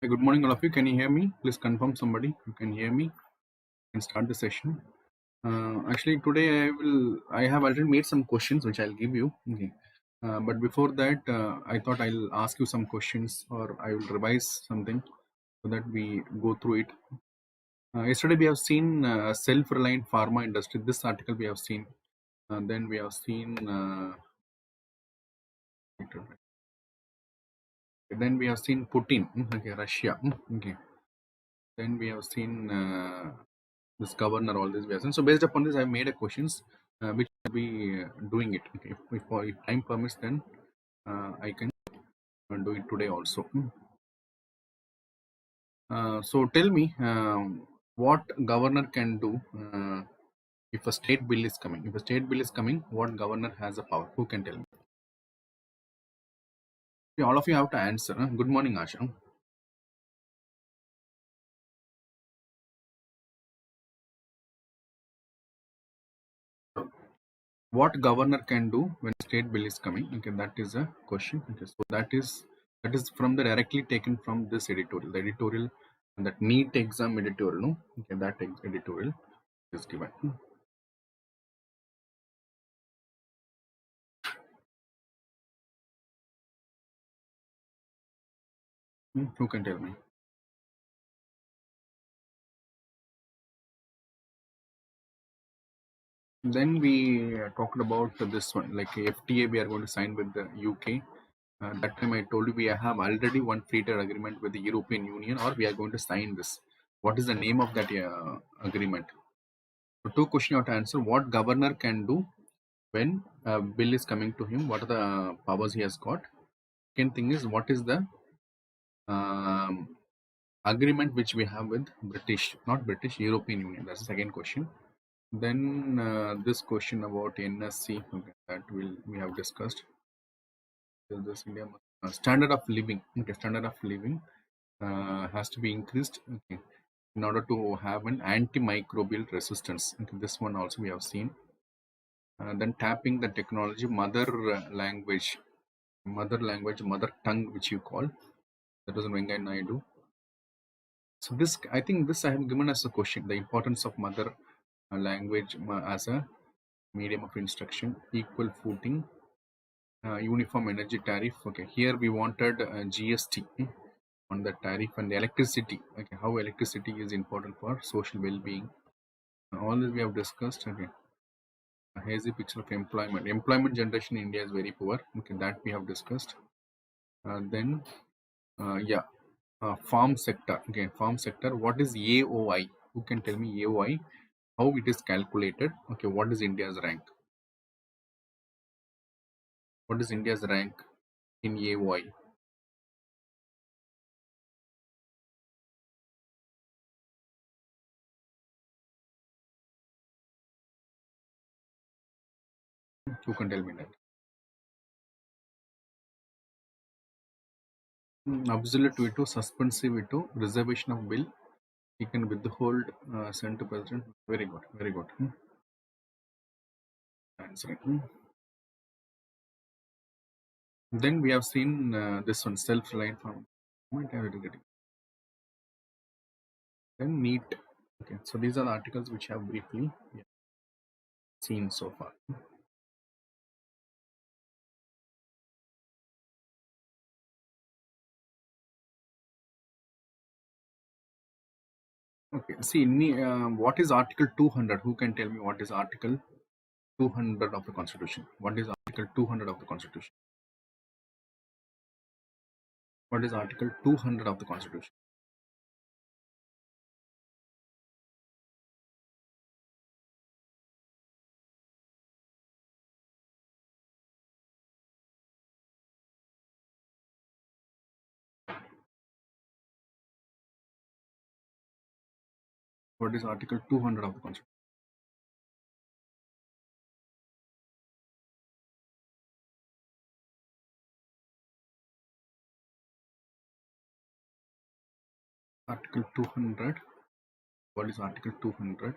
Hey, good morning, all of you. Can you hear me? Please confirm somebody. You can hear me. Can start the session. Actually, today I have already made some questions which I'll give you. Okay. But before that, I thought I'll ask you some questions or I will revise something so that we go through it. Yesterday we have seen self-reliant pharma industry. This article we have seen. Then we have seen. Then we have seen Putin. Okay, Russia. Okay. Then we have seen. This governor, all this we have seen. So based upon this, I made a questions which will be doing it. Okay. If time permits, then I can do it today also. So tell me, what governor can do if a state bill is coming? If a state bill is coming, what governor has a power? Who can tell me? See, all of you have to answer. Good morning, Asha. What governor can do when state bill is coming? Okay, that is a question. Okay, so that is from the directly taken from this editorial. The editorial, that NEET exam editorial. No, okay, that editorial is given. Who can tell me? Then we talked about this one, like FTA. We are going to sign with the UK. That time I told you we have already one free trade agreement with the European Union, or we are going to sign this. What is the name of that agreement? So two questions you have to answer. What governor can do when a bill is coming to him? What are the powers he has got? Second thing is, what is the um, agreement which we have with British, not British, European Union? That's the second question. Then this question about NSC, okay, that we have discussed. This India standard of living. Okay, standard of living has to be increased. Okay, in order to have an antimicrobial resistance. Okay, this one also we have seen. Then tapping the technology, mother tongue, which you call. That was Venkaya Naidu. So this, I think this I have given as a question, the importance of mother language as a medium of instruction, equal footing, uniform energy tariff. Okay, here we wanted GST on the tariff and the electricity. Okay, how electricity is important for social well-being. All this we have discussed. Okay, a hazy picture of employment. Employment generation in India is very poor. Okay, that we have discussed. Then, yeah, farm sector. Okay, farm sector. What is AOI? Who can tell me AOI? How it is calculated? Okay, what is India's rank? What is India's rank in AOI? Who can tell me that? Absolute veto, suspensive veto, reservation of bill. He can withhold sent to president. Very good, very good. Answering. Then we have seen this one, self-reliant farm. Might have it getting. Then neat. Okay, so these are the articles which have briefly seen so far. Okay, see, what is Article 200? Who can tell me what is Article 200 of the Constitution? What is Article 200 of the Constitution? What is Article 200 of the Constitution? What is Article 200 of the Constitution? Article 200. What is Article 200?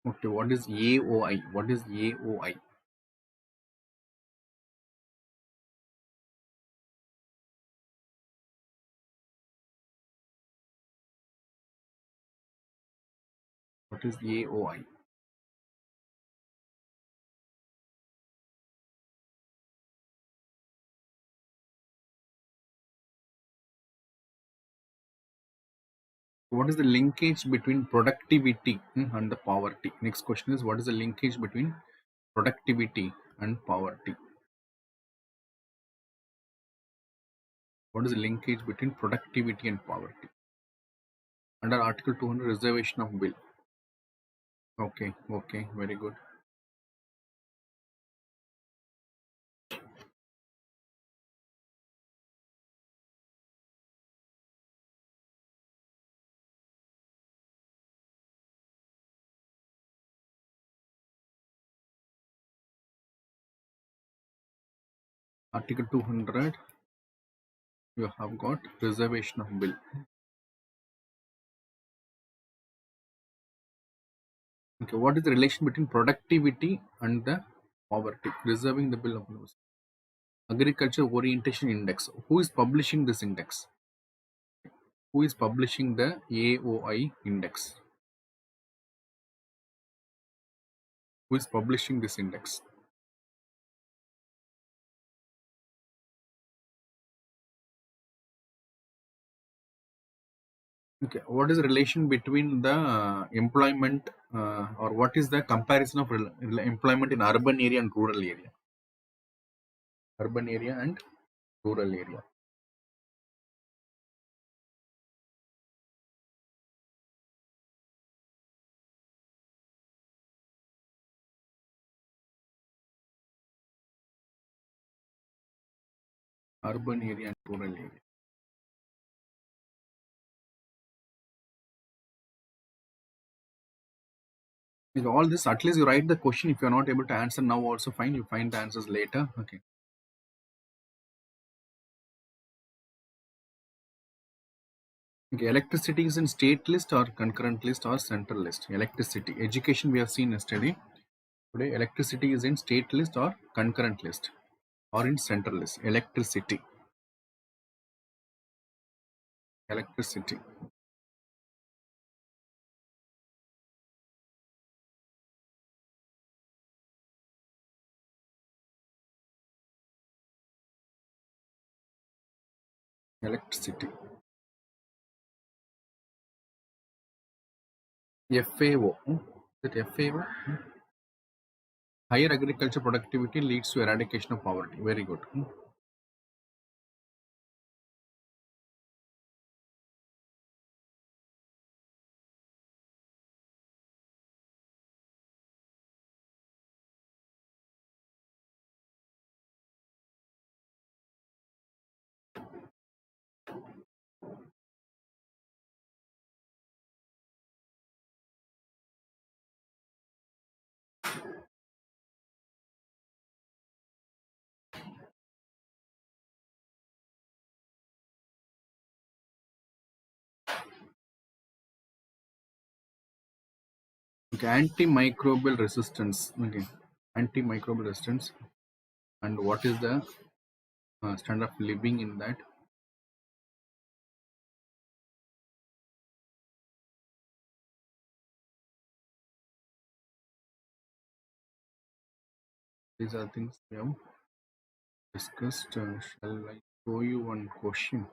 Okay, what is AOI? What is AOI? What is AOI? What is the linkage between productivity and the poverty? Next question is, what is the linkage between productivity and poverty? What is the linkage between productivity and poverty? Under Article 200, reservation of bill. Okay, okay, very good. Article 200, you have got reservation of bill. Okay, what is the relation between productivity and the poverty? Reserving the bill of goods. Agriculture Orientation Index. Who is publishing this index? Who is publishing the AOI index? Who is publishing this index? Okay, what is the relation between the employment or what is the comparison of employment in urban area and rural area? Urban area and rural area. Urban area and rural area. With all this, at least you write the question. If you are not able to answer now, also fine. You find the answers later. Okay. Okay. Electricity is in state list or concurrent list or central list. Electricity. Education we have seen yesterday. Today, electricity is in state list or concurrent list or in central list. Electricity. Electricity. Electricity. FAO. Is it FAO? Higher agriculture productivity leads to eradication of poverty. Very good. Okay. Antimicrobial resistance. Okay. Antimicrobial resistance. And what is the standard of living in that? These are things we have discussed. Shall I show you one question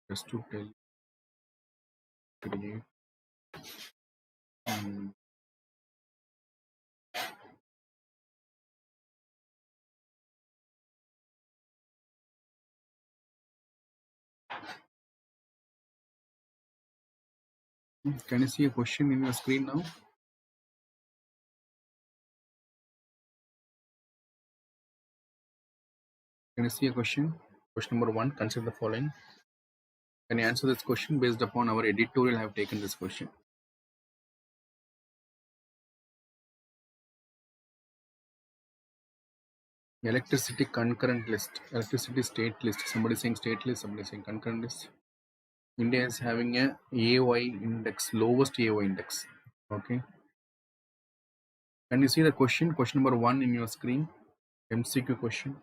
just to tell you? Um, can you see a question in your screen now? Can you see a question? Question number 1. Consider the following. Can you answer this question based upon our editorial? I have taken this question. Electricity concurrent list. Electricity state list. Somebody saying state list, somebody saying concurrent list. India is having a AOI index, lowest AOI index. Okay. Can you see the question? Question number 1 in your screen. MCQ question.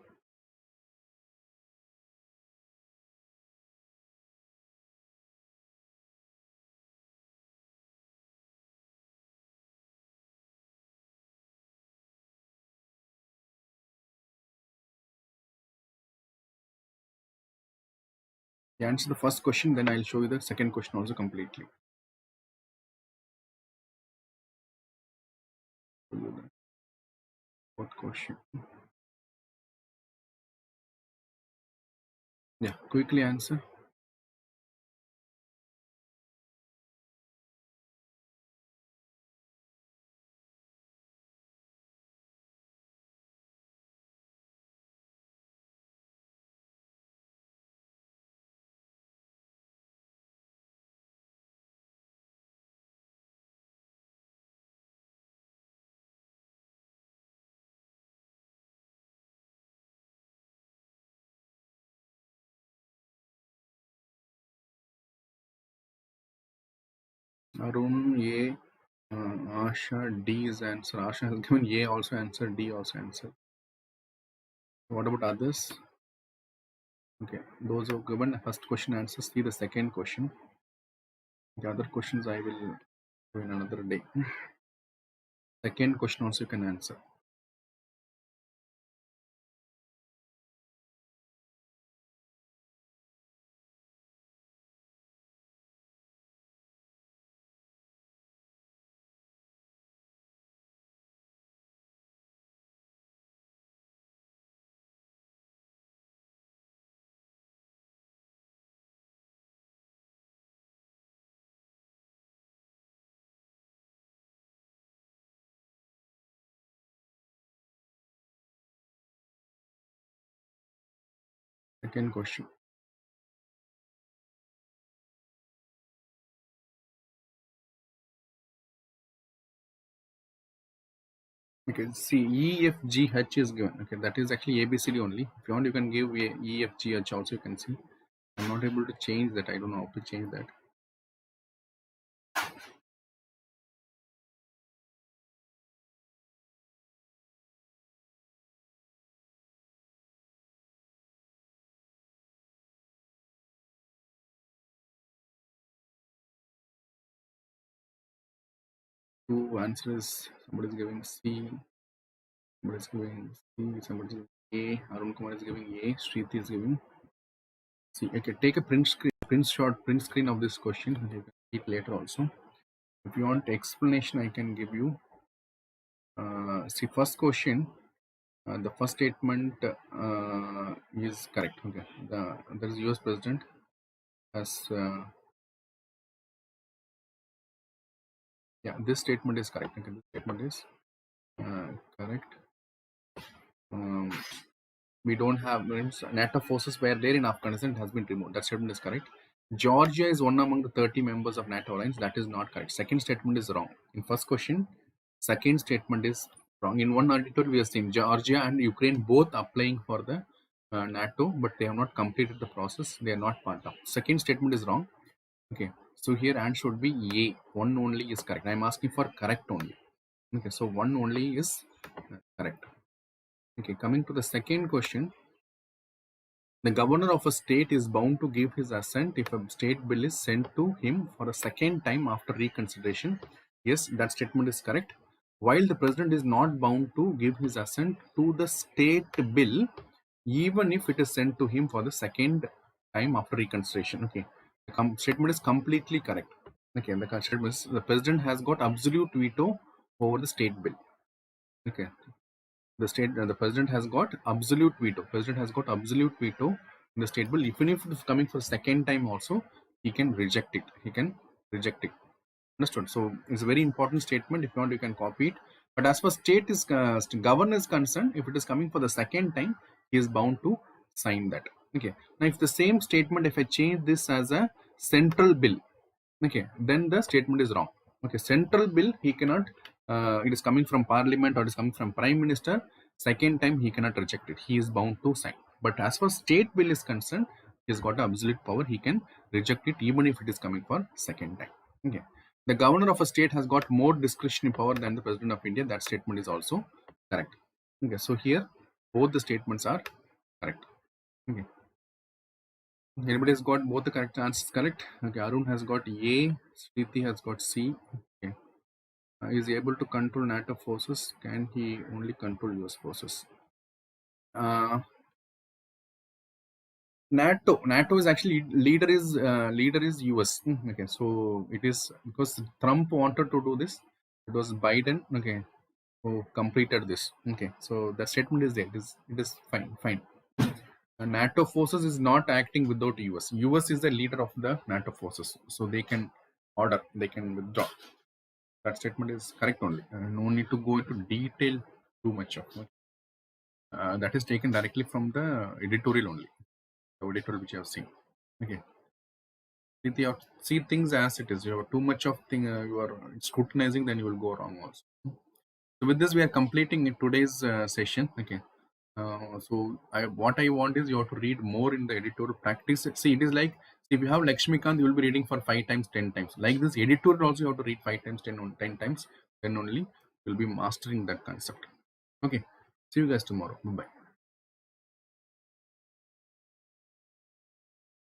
You answer the first question, then I'll show you the second question also completely. Show you the fourth question. Yeah, quickly answer. Arun A. Asha D is answer. Asha has given A also answer, D also answer. What about others? Okay, those who have given the first question answers, see the second question. The other questions I will do in another day. Second question also you can answer. Second question. Okay, see E, F, G, H is given. Okay, that is actually ABCD only. If you want, you can give a E, F, G, H also. You can see. I'm not able to change that. I don't know how to change that. Two answers. Somebody is giving C. Somebody is giving C. Somebody is giving A. Arun Kumar is giving A. Shriti is giving C. Okay, take a print screen of this question. You can see it later also. If you want explanation, I can give you. See, first question. The first statement is correct. Okay, there is U.S. president as yeah. This statement is correct. Okay, this statement is correct. Um, we don't have means NATO forces were there in Afghanistan. It has been removed. That statement is correct. Georgia is one among the 30 members of NATO alliance. That is not correct. Second statement is wrong. In first question, second statement is wrong. In one article, we are seeing Georgia and Ukraine both applying for the NATO, but they have not completed the process. They are not part of. Second statement is wrong. Okay, so here answer should be A. One only is correct. I am asking for correct only. Okay, so one only is correct. Okay, coming to the second question. The governor of a state is bound to give his assent if a state bill is sent to him for a second time after reconsideration. Yes, that statement is correct. While the president is not bound to give his assent to the state bill, even if it is sent to him for the second time after reconsideration. Okay, the statement is completely correct. Okay, the statement is the president has got absolute veto over the state bill. Okay, the president has got absolute veto. President has got absolute veto in the state bill. Even if it is coming for second time also, he can reject it. He can reject it. Understood? So it's a very important statement. If you want, you can copy it. But as far state is governor is concerned, if it is coming for the second time, he is bound to sign that. Okay. Now, if the same statement, if I change this as a central bill, okay, then the statement is wrong. Okay, central bill he cannot. It is coming from parliament or it is coming from prime minister. Second time he cannot reject it. He is bound to sign. But as far state bill is concerned, he has got absolute power. He can reject it even if it is coming for second time. Okay. The governor of a state has got more discretionary power than the president of India. That statement is also correct. Okay. So here both the statements are correct. Okay. Anybody has got both the correct answers correct? Okay, Arun has got A, Sriti has got C. Okay. Is he able to control NATO forces? Can he only control US forces? Uh, NATO is actually leader is US. Okay, so it is because Trump wanted to do this. It was Biden. Okay, who completed this. Okay, so the statement is there. It is fine. Fine. NATO forces is not acting without US. US is the leader of the NATO forces, so they can order, they can withdraw. That statement is correct only. No need to go into detail too much of. That is taken directly from the editorial only. The editorial which I have seen. Okay. See things as it is. You have too much of thing. You are scrutinizing, then you will go wrong also. So with this, we are completing today's session. Okay. What I want is you have to read more in the editorial practice. See, it is like if you have Lakshmikant, you will be reading for 5 times, 10 times. Like this editorial also, you have to read 5 times, 10 times. Then only you'll be mastering that concept. Okay. See you guys tomorrow. Bye bye.